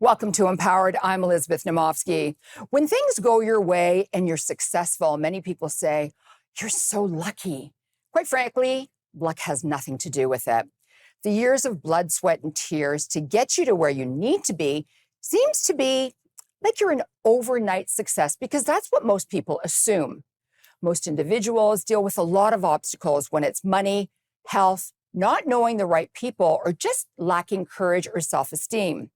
Welcome to Empowered. I'm Elizabeth Naumovski. When things go your way and you're successful, many people say, you're so lucky. Quite frankly, luck has nothing to do with it. The years of blood, sweat, and tears to get you to where you need to be seems to be like you're an overnight success because that's what most people assume. Most individuals deal with a lot of obstacles when it's money, health, not knowing the right people, or just lacking courage or self-esteem.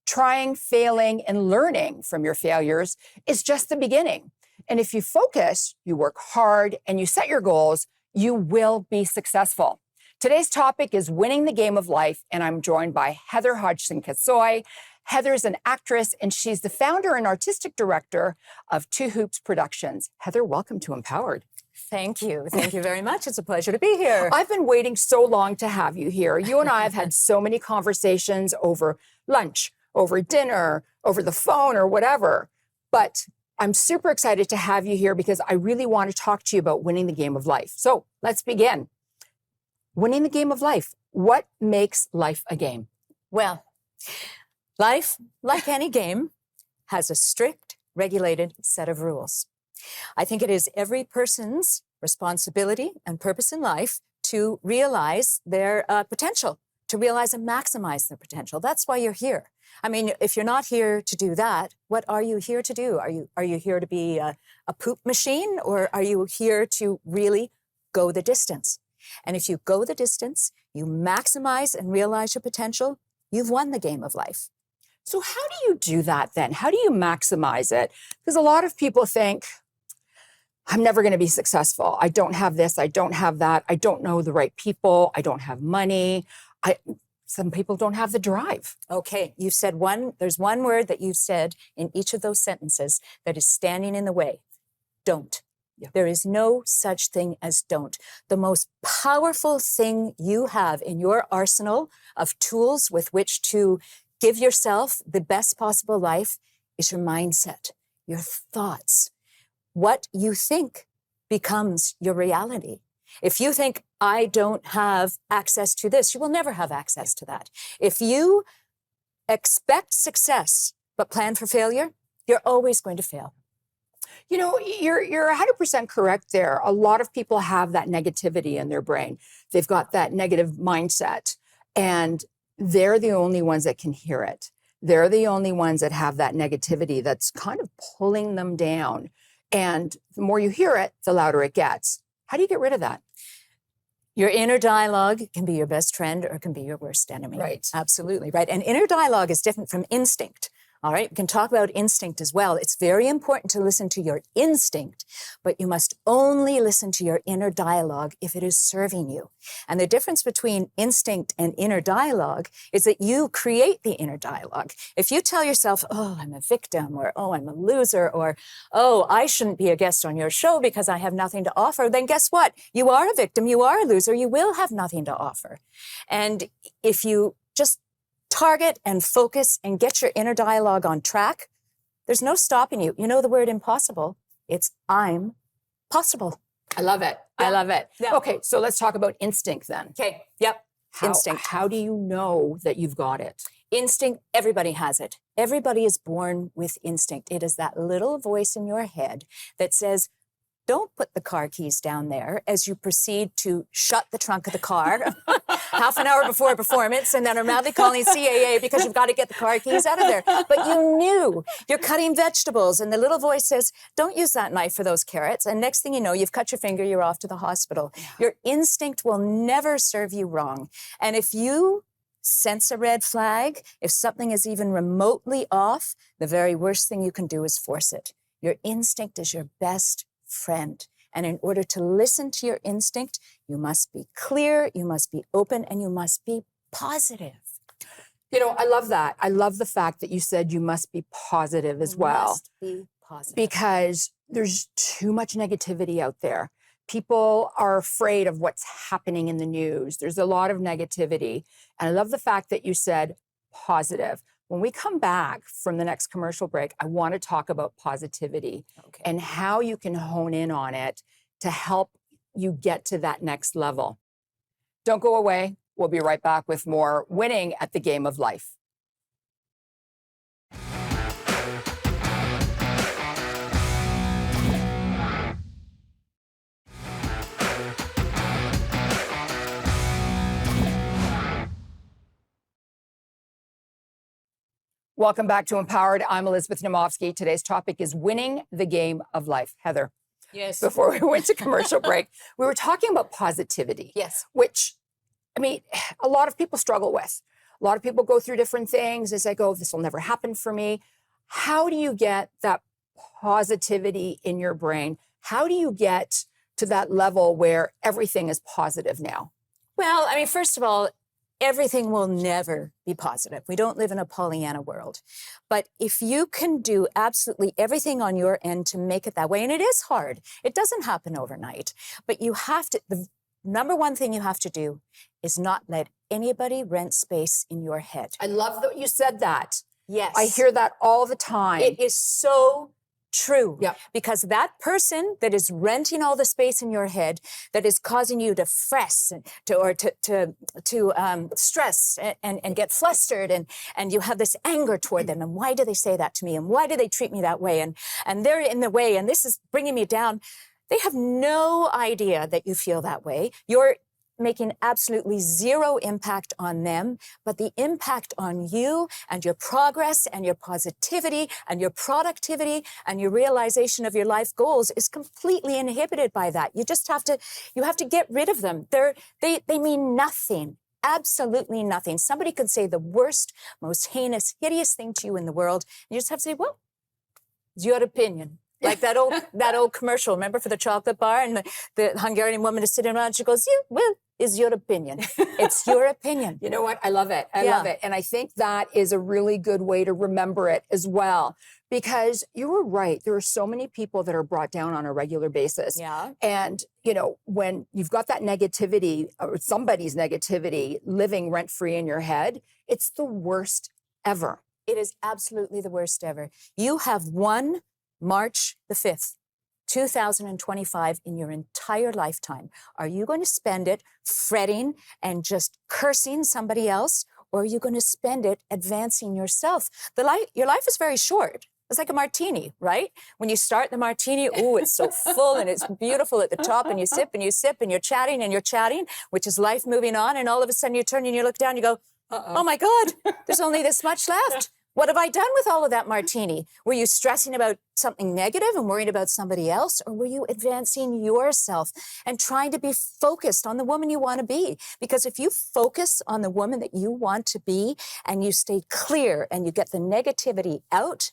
Trying, failing, and learning from your failures is just the beginning. And if you focus, you work hard, and you set your goals, you will be successful. Today's topic is winning the game of life, and I'm joined by Heather Hodgson Kosoy. Heather's an actress, and she's the founder and artistic director of Two Hoops Productions. Heather, welcome to Empowered. Thank you. Thank you very much. It's a pleasure to be here. I've been waiting so long to have you here. You and I have had so many conversations over lunch, over dinner, over the phone, or whatever. But I'm super excited to have you here because I really want to talk to you about winning the game of life. So let's begin. Winning the game of life. What makes life a game? Well, life, like any game, has a strict, regulated set of rules. I think it is every person's responsibility and purpose in life to realize their potential, to realize and maximize their potential. That's why you're here. I mean, if you're not here to do that, what are you here to do? Are you here to be a poop machine, or are you here to really go the distance? And if you go the distance, you maximize and realize your potential, you've won the game of life. So how do you do that then? How do you maximize it? Because a lot of people think, I'm never going to be successful. I don't have this. I don't have that. I don't know the right people. I don't have money. Some people don't have the drive. Okay, you've said there's one word that you've said in each of those sentences that is standing in the way. Don't. Yeah. There is no such thing as don't. The most powerful thing you have in your arsenal of tools with which to give yourself the best possible life is your mindset, your thoughts. What you think becomes your reality. If you think, I don't have access to this, you will never have access to that. If you expect success but plan for failure, you're always going to fail. You know, you're 100% correct there. A lot of people have that negativity in their brain. They've got that negative mindset, and they're the only ones that can hear it. They're the only ones that have that negativity that's kind of pulling them down. And the more you hear it, the louder it gets. How do you get rid of that? Your inner dialogue can be your best friend or it can be your worst enemy. Right. Absolutely, right. And inner dialogue is different from instinct. All right, we can talk about instinct as well. It's very important to listen to your instinct, but you must only listen to your inner dialogue if it is serving you. And the difference between instinct and inner dialogue is that you create the inner dialogue. If you tell yourself, oh, I'm a victim, or oh, I'm a loser, or oh, I shouldn't be a guest on your show because I have nothing to offer, then guess what? You are a victim, you are a loser, you will have nothing to offer. And if you just target and focus and get your inner dialogue on track, there's no stopping you. You know the word impossible? It's I'm possible. I love it. Yeah. I love it. Yeah. Okay, so let's talk about instinct then. Okay, yep. Instinct. How do you know that you've got it? Instinct, everybody has it. Everybody is born with instinct. It is that little voice in your head that says, don't put the car keys down there, as you proceed to shut the trunk of the car half an hour before a performance and then are madly calling CAA because you've got to get the car keys out of there. But you knew you're cutting vegetables and the little voice says, don't use that knife for those carrots. And next thing you know, you've cut your finger, you're off to the hospital. Yeah. Your instinct will never serve you wrong. And if you sense a red flag, if something is even remotely off, the very worst thing you can do is force it. Your instinct is your best friend. And in order to listen to your instinct, you must be clear, you must be open, and you must be positive. You know, I love that. I love the fact that you said you must be positive as well. Must be positive. Because there's too much negativity out there. People are afraid of what's happening in the news. There's a lot of negativity. And I love the fact that you said positive. When we come back from the next commercial break, I want to talk about positivity and how you can hone in on it to help you get to that next level. Don't go away. We'll be right back with more Winning at the Game of Life. Welcome back to Empowered. I'm Elizabeth Naumovski. Today's topic is winning the game of life. Heather, Yes. before we went to commercial break, we were talking about positivity. Yes. Which, I mean, a lot of people struggle with. A lot of people go through different things. They say, oh, this will never happen for me. How do you get that positivity in your brain? How do you get to that level where everything is positive now? Well, I mean, first of all, everything will never be positive. We don't live in a Pollyanna world. But if you can do absolutely everything on your end to make it that way, and it is hard, it doesn't happen overnight, but you have to, the number one thing you have to do is not let anybody rent space in your head. I love that you said that. Yes. I hear that all the time. It is so true. Yep. Because that person that is renting all the space in your head, that is causing you to stress and get flustered, and you have this anger toward them, and why do they say that to me, and why do they treat me that way, and they're in the way, and this is bringing me down. They have no idea that you feel that way. You're making absolutely zero impact on them, but the impact on you and your progress and your positivity and your productivity and your realization of your life goals is completely inhibited by that. You have to get rid of them. They mean nothing. Absolutely nothing. Somebody could say the worst, most heinous, hideous thing to you in the world, and you just have to say, well, it's your opinion. Like that old commercial, remember, for the chocolate bar, and the Hungarian woman is sitting around, she goes, well, is your opinion. It's your opinion. You know what? I love it. I love it. And I think that is a really good way to remember it as well, because you were right. There are so many people that are brought down on a regular basis. Yeah. And, you know, when you've got that negativity or somebody's negativity living rent-free in your head, it's the worst ever. It is absolutely the worst ever. You have one March the 5th, 2025 in your entire lifetime. Are you going to spend it fretting and just cursing somebody else, or are you going to spend it advancing yourself? Your life is very short. It's like a martini, right? When you start the martini, ooh, it's so full and it's beautiful at the top, and you sip and you sip and you're chatting, which is life moving on, and all of a sudden you turn and you look down and you go, oh my God, there's only this much left. What have I done with all of that martini? Were you stressing about something negative and worrying about somebody else? Or were you advancing yourself and trying to be focused on the woman you want to be? Because if you focus on the woman that you want to be and you stay clear and you get the negativity out,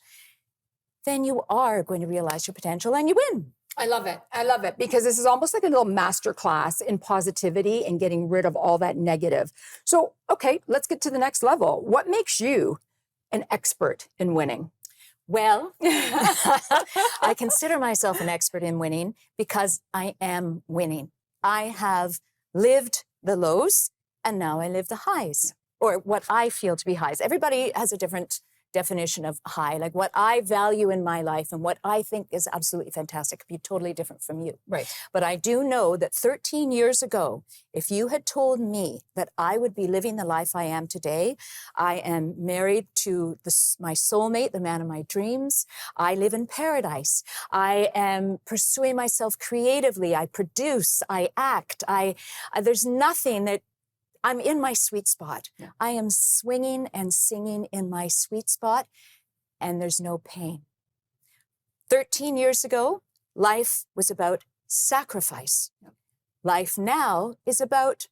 then you are going to realize your potential and you win. I love it. I love it, because this is almost like a little masterclass in positivity and getting rid of all that negative. So, okay, let's get to the next level. What makes you an expert in winning? Well, I consider myself an expert in winning because I am winning. I have lived the lows and now I live the highs, or what I feel to be highs. Everybody has a different definition of high. Like what I value in my life and what I think is absolutely fantastic could be totally different from you. Right. But I do know that 13 years ago, if you had told me that I would be living the life I am today, I am married to my soulmate, the man of my dreams. I live in paradise. I am pursuing myself creatively. I produce, I act. There's nothing that I'm in my sweet spot. Yeah. I am swinging and singing in my sweet spot, and there's no pain. 13 years ago, life was about sacrifice. Yeah. Life now is about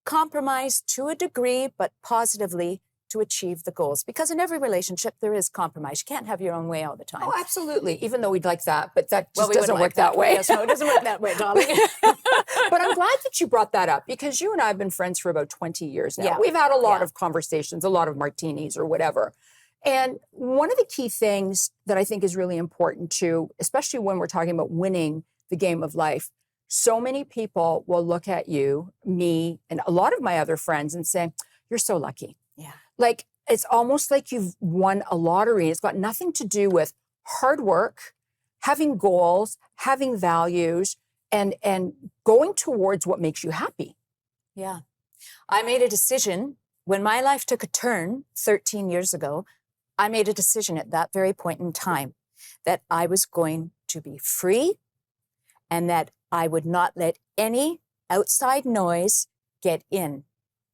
compromise to a degree, but positively to achieve the goals. Because in every relationship, there is compromise. You can't have your own way all the time. Oh, absolutely. Even though we'd like that, but that just doesn't work that way. Yes, no, it doesn't work that way, darling. But I'm glad that you brought that up, because you and I have been friends for about 20 years now. Yeah. We've had a lot of conversations, a lot of martinis or whatever. And one of the key things that I think is really important too, especially when we're talking about winning the game of life, so many people will look at you, me, and a lot of my other friends and say, you're so lucky. Yeah. Like, it's almost like you've won a lottery. It's got nothing to do with hard work, having goals, having values, and going towards what makes you happy. Yeah. I made a decision when my life took a turn 13 years ago. I made a decision at that very point in time that I was going to be free and that I would not let any outside noise get in.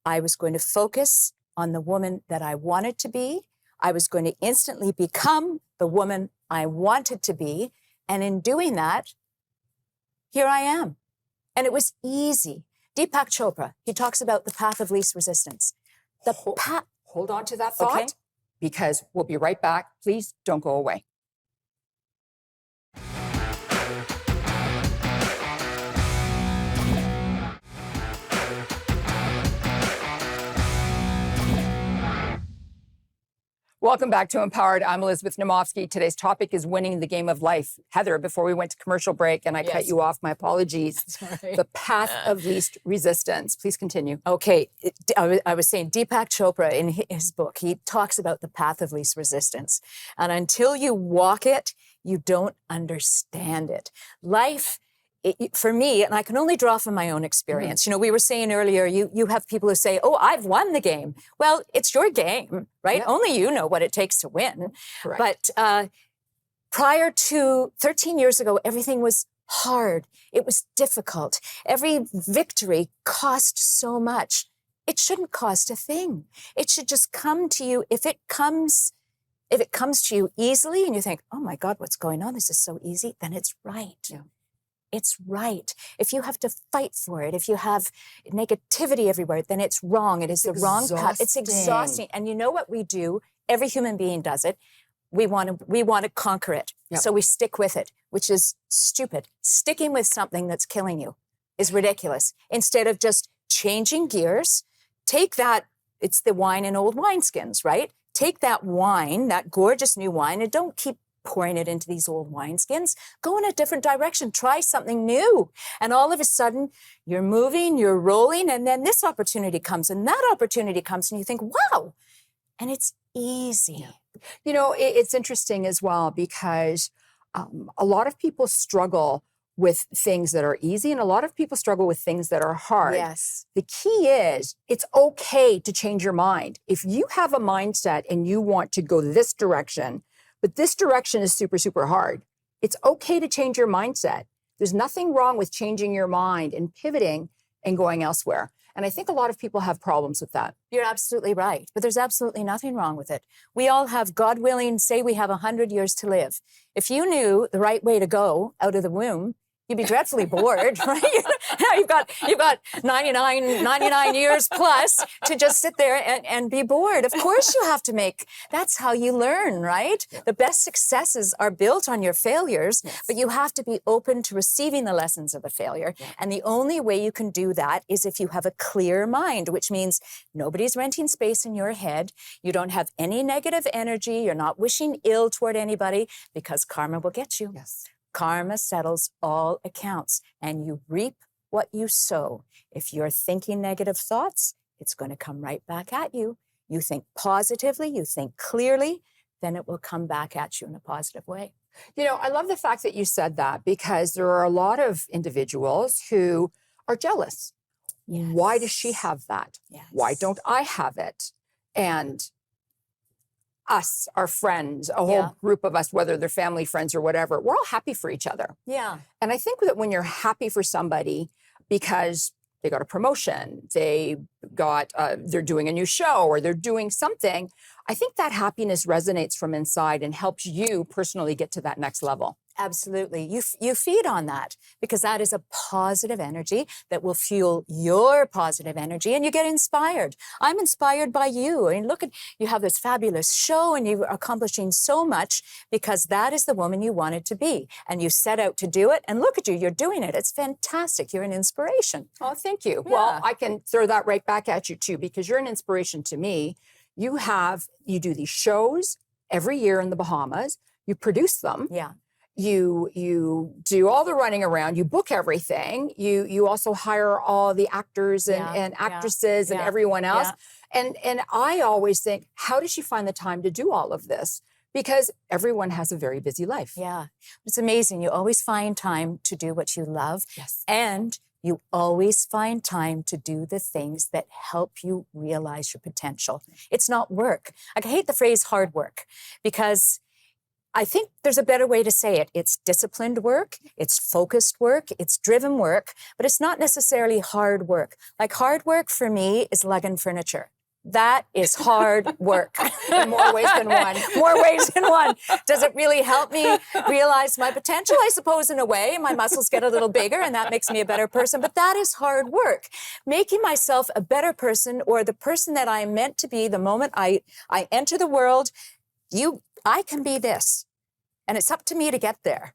I was going to focus on the woman that I wanted to be. I was going to instantly become the woman I wanted to be. And in doing that, here I am. And it was easy. Deepak Chopra, he talks about the path of least resistance. Hold on to that thought, Okay. because we'll be right back. Please don't go away. Welcome back to Empowered. I'm Elizabeth Naumovski. Today's topic is winning the game of life. Heather, before we went to commercial break and I cut you off, my apologies. That's right. The path of least resistance. Please continue. Okay, I was saying Deepak Chopra in his book, he talks about the path of least resistance. And until you walk it, you don't understand it. Life, for me, and I can only draw from my own experience. You know, we were saying earlier, you have people who say, oh, I've won the game. Well, it's your game, right? Yep. Only you know what it takes to win. Correct. But prior to 13 years ago, everything was hard. It was difficult. Every victory cost so much. It shouldn't cost a thing. It should just come to you. If it comes to you easily and you think, oh my God, what's going on? This is so easy, then it's right. Yeah. It's right. If you have to fight for it, if you have negativity everywhere, then it's wrong. It is the wrong path. It's exhausting. And you know what we do? Every human being does it. We want to conquer it. Yep. So we stick with it, which is stupid. Sticking with something that's killing you is ridiculous. Instead of just changing gears, take that, it's the wine in old wineskins, right? Take that wine, that gorgeous new wine, and don't keep pouring it into these old wineskins. Go in a different direction. Try something new. And all of a sudden, you're moving, you're rolling, and then this opportunity comes, and that opportunity comes, and you think, wow. And it's easy. You know, it's interesting as well because a lot of people struggle with things that are easy and a lot of people struggle with things that are hard. Yes. The key is it's okay to change your mind. If you have a mindset and you want to go this direction, but this direction is super, super hard, it's okay to change your mindset. There's nothing wrong with changing your mind and pivoting and going elsewhere. And I think a lot of people have problems with that. You're absolutely right. But there's absolutely nothing wrong with it. We all have, God willing, say we have 100 years to live. If you knew the right way to go out of the womb, you'd be dreadfully bored, right? You've got 99 years plus to just sit there and be bored. Of course you have to that's how you learn, right? Yeah. The best successes are built on your failures, Yes. but you have to be open to receiving the lessons of the failure. Yeah. And the only way you can do that is if you have a clear mind, which means nobody's renting space in your head. You don't have any negative energy. You're not wishing ill toward anybody because karma will get you. Yes. Karma settles all accounts and you reap what you sow. If you're thinking negative thoughts, it's going to come right back at you. You think positively, you think clearly, then it will come back at you in a positive way. You know, I love the fact that you said that because there are a lot of individuals who are jealous. Yes. Why does she have that? Yes. Why don't I have it? And us, our friends, a whole Yeah. group of us, whether they're family, friends, or whatever, we're all happy for each other. Yeah. And I think that when you're happy for somebody because they got a promotion, they're doing a new show or they're doing something, I think that happiness resonates from inside and helps you personally get to that next level. Absolutely. You feed on that because that is a positive energy that will fuel your positive energy and you get inspired. I'm inspired by you. I mean, look at, you have this fabulous show and you're accomplishing so much because that is the woman you wanted to be. And you set out to do it and look at you, you're doing it. It's fantastic. You're an inspiration. Oh, thank you. Yeah. Well, I can throw that right back at you too, because you're an inspiration to me. You do these shows every year in the Bahamas. You produce them. Yeah. You do all the running around, you book everything. You also hire all the actors and actresses and everyone else. And I always think, how does she find the time to do all of this? Because everyone has a very busy life. Yeah. It's amazing. You always find time to do what you love. Yes. And you always find time to do the things that help you realize your potential. It's not work. I hate the phrase hard work because I think there's a better way to say it. It's disciplined work, it's focused work, it's driven work, but it's not necessarily hard work. Like hard work for me is lugging furniture. That is hard work. In more ways than one. More ways than one. Does it really help me realize my potential? I suppose in a way, my muscles get a little bigger and that makes me a better person, but that is hard work. Making myself a better person, or the person that I am meant to be the moment I enter the world, I can be this. And it's up to me to get there.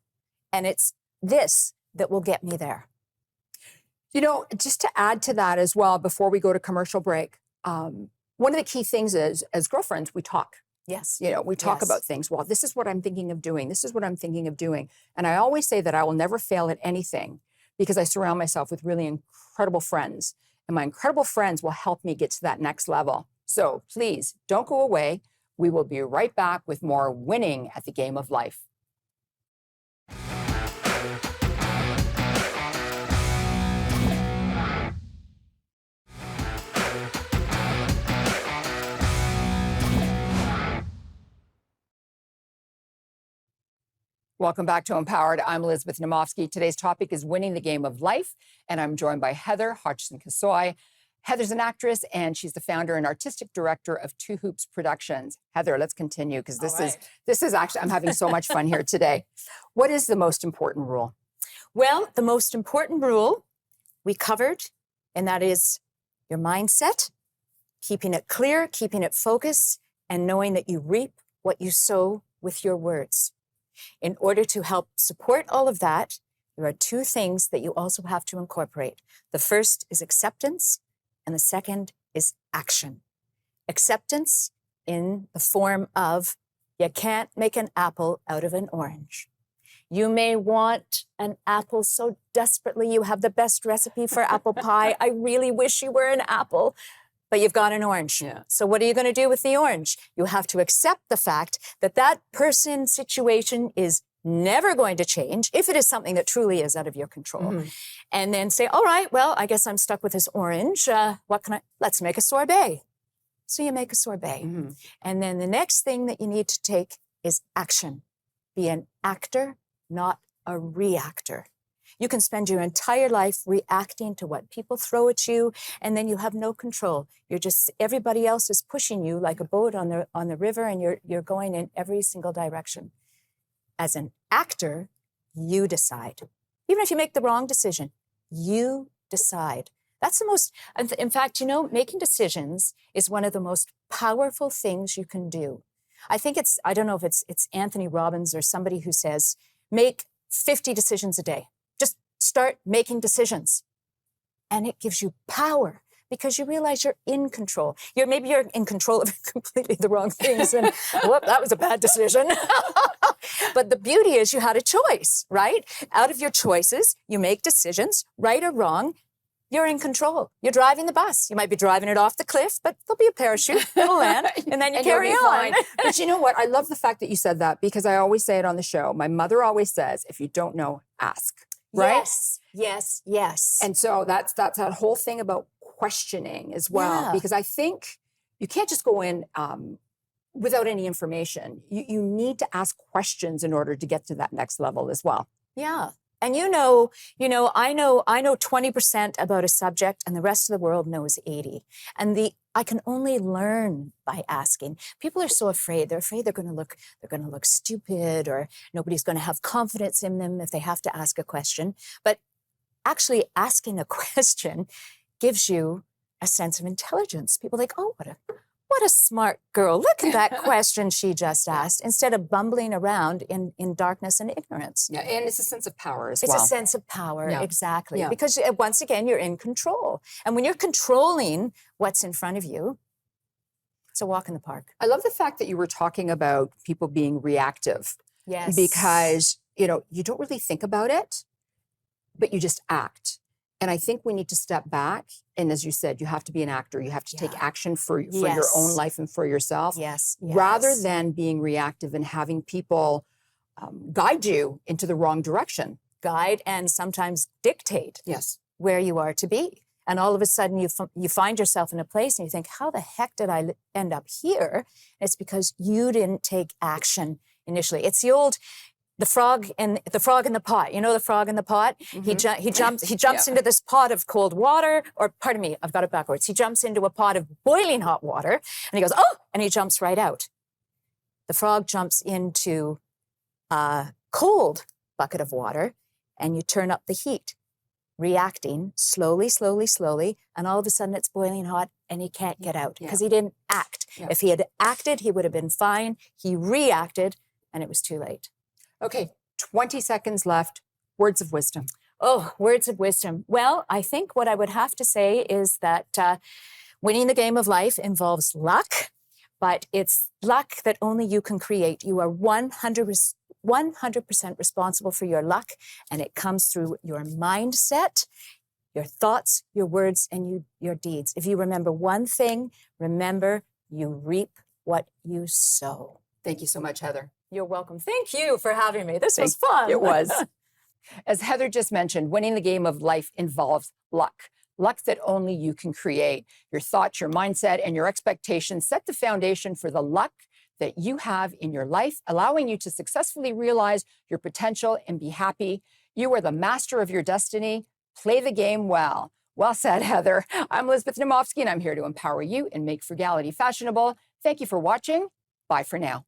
And it's this that will get me there. You know, just to add to that as well, before we go to commercial break, one of the key things is, as girlfriends, we talk. Yes. You know, we talk about things. Well, this is what I'm thinking of doing. This is what I'm thinking of doing. And I always say that I will never fail at anything because I surround myself with really incredible friends. And my incredible friends will help me get to that next level. So please don't go away. We will be right back with more winning at the game of life. Welcome back to Empowered. I'm Elizabeth Naumovski. Today's topic is winning the game of life, and I'm joined by Heather Hodgson Kosoy. Heather's an actress, and she's the founder and artistic director of Two Hoops Productions. Heather, let's continue because this is actually, I'm having so much fun here today. What is the most important rule? Well, the most important rule we covered, and that is your mindset, keeping it clear, keeping it focused, and knowing that you reap what you sow with your words. In order to help support all of that, there are two things that you also have to incorporate. The first is acceptance, and the second is action. Acceptance in the form of you can't make an apple out of an orange. You may want an apple so desperately. You have the best recipe for apple pie. I really wish you were an apple. But you've got an orange. Yeah. So what are you going to do with the orange? You have to accept the fact that that person situation is never going to change if it is something that truly is out of your control. Mm-hmm. And then say, all right, well, I guess I'm stuck with this orange. Let's make a sorbet. So you make a sorbet. Mm-hmm. And then the next thing that you need to take is action. Be an actor, not a reactor. You can spend your entire life reacting to what people throw at you, and then you have no control. Everybody else is pushing you like a boat on the river, and you're going in every single direction. As an actor, you decide. Even if you make the wrong decision, you decide. That's the most, in fact, making decisions is one of the most powerful things you can do. I think I don't know if it's Anthony Robbins or somebody who says, make 50 decisions a day. Just start making decisions. And it gives you power because you realize you're in control. Maybe you're in control of completely the wrong things. And whoop, that was a bad decision. But the beauty is you had a choice, right? Out of your choices, you make decisions, right or wrong. You're in control. You're driving the bus. You might be driving it off the cliff, but there'll be a parachute. It'll land, and then you carry on. But you know what? I love the fact that you said that because I always say it on the show. My mother always says, if you don't know, ask. Right? Yes. And so that's that whole thing about questioning as well, because I think you can't just go in without any information. You need to ask questions in order to get to that next level as well. Yeah. And I know 20% about a subject and the rest of the world knows 80. And I can only learn by asking. People are so afraid. They're afraid they're going to look stupid, or nobody's going to have confidence in them if they have to ask a question. But actually asking a question gives you a sense of intelligence. People are like, oh, what a smart girl. Look at that question she just asked, instead of bumbling around in darkness and ignorance. Yeah, and it's a sense of power as well. It's a sense of power, exactly. Yeah. Because once again, you're in control. And when you're controlling what's in front of you, it's a walk in the park. I love the fact that you were talking about people being reactive. Yes. Because, you don't really think about it, but you just act. And I think we need to step back. And as you said, you have to be an actor. You have to take action for your own life and for yourself. Yes. Rather than being reactive and having people guide you into the wrong direction. Guide and sometimes dictate where you are to be. And all of a sudden you find yourself in a place and you think, how the heck did I end up here? And it's because you didn't take action initially. It's the old, the frog in the pot. You know the frog in the pot? He jumps Yeah. into this pot of cold water, or pardon me, I've got it backwards. He jumps into a pot of boiling hot water and he goes, oh, and he jumps right out. The frog jumps into a cold bucket of water and you turn up the heat, reacting slowly, slowly, slowly, and all of a sudden it's boiling hot and he can't get out because he didn't act. Yeah. If he had acted, he would have been fine. He reacted and it was too late. Okay, 20 seconds left. Words of wisdom. Oh, words of wisdom. Well, I think what I would have to say is that winning the game of life involves luck, but it's luck that only you can create. You are 100% responsible for your luck, and it comes through your mindset, your thoughts, your words, and your deeds. If you remember one thing, remember you reap what you sow. Thank you so much, Heather. You're welcome. Thank you for having me. This was fun. It was. As Heather just mentioned, winning the game of life involves luck. Luck that only you can create. Your thoughts, your mindset, and your expectations set the foundation for the luck that you have in your life, allowing you to successfully realize your potential and be happy. You are the master of your destiny. Play the game well. Well said, Heather. I'm Elizabeth Naumovski, and I'm here to empower you and make frugality fashionable. Thank you for watching. Bye for now.